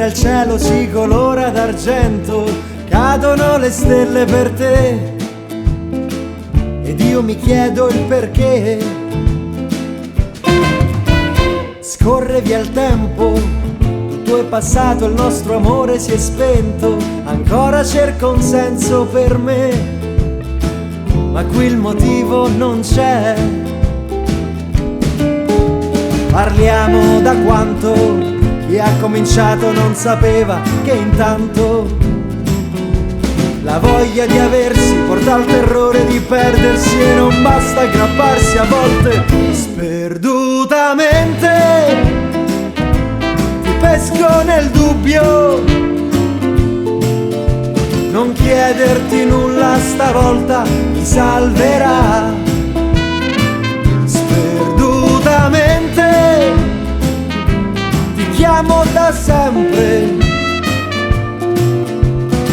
il cielo si colora d'argento, cadono le stelle per te ed io mi chiedo il perché. Scorre via il tempo, tutto è passato, il nostro amore si è spento, ancora cerco un senso per me, ma qui il motivo non c'è. Parliamo da quanto, chi ha cominciato non sapeva che intanto la voglia di aversi porta al terrore di perdersi e non basta aggrapparsi a volte sperdutamente. Ti pesco nel dubbio, non chiederti nulla stavolta mi salverà. Sperdutamente ti chiamo da sempre,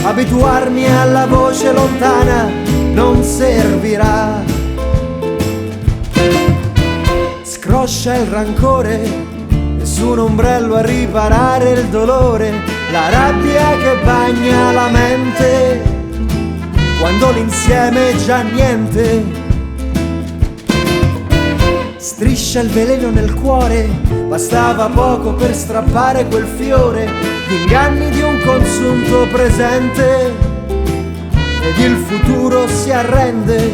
abituarmi alla voce lontana non servirà. Scroscia il rancore, nessun ombrello a riparare il dolore, la rabbia che bagna la mente quando l'insieme è già niente. Striscia il veleno nel cuore, bastava poco per strappare quel fiore, gli inganni di un consunto presente ed il futuro si arrende.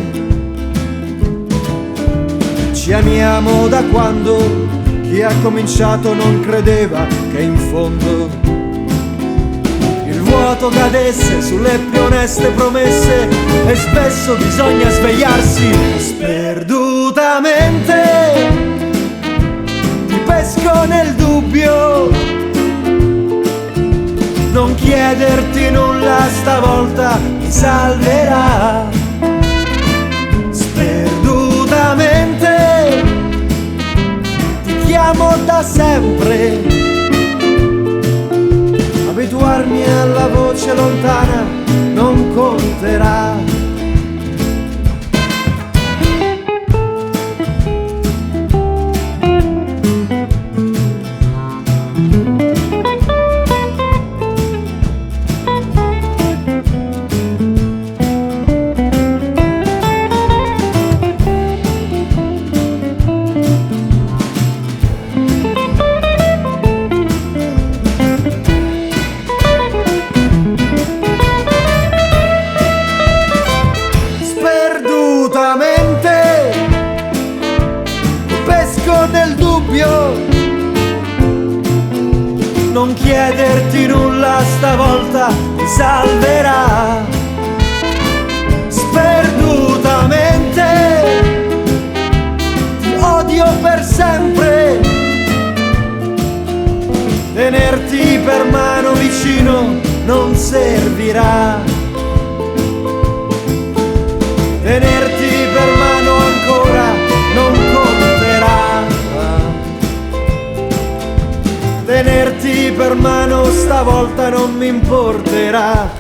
Ci amiamo da quando, chi ha cominciato non credeva che in fondo il vuoto cadesse sulle più oneste promesse e spesso bisogna svegliarsi sperdutamente. Ti pesco nel dubbio, non chiederti nulla stavolta mi salverà. Sperdutamente ti chiamo da sempre, abituarmi alla voce lontana non conterà. Pesco nel dubbio, non chiederti nulla stavolta mi salverà. Sperdutamente ti odio per sempre, tenerti per mano vicino non servirà. Tenerti per mano ancora non conterà. Tenerti per mano stavolta non mi importerà.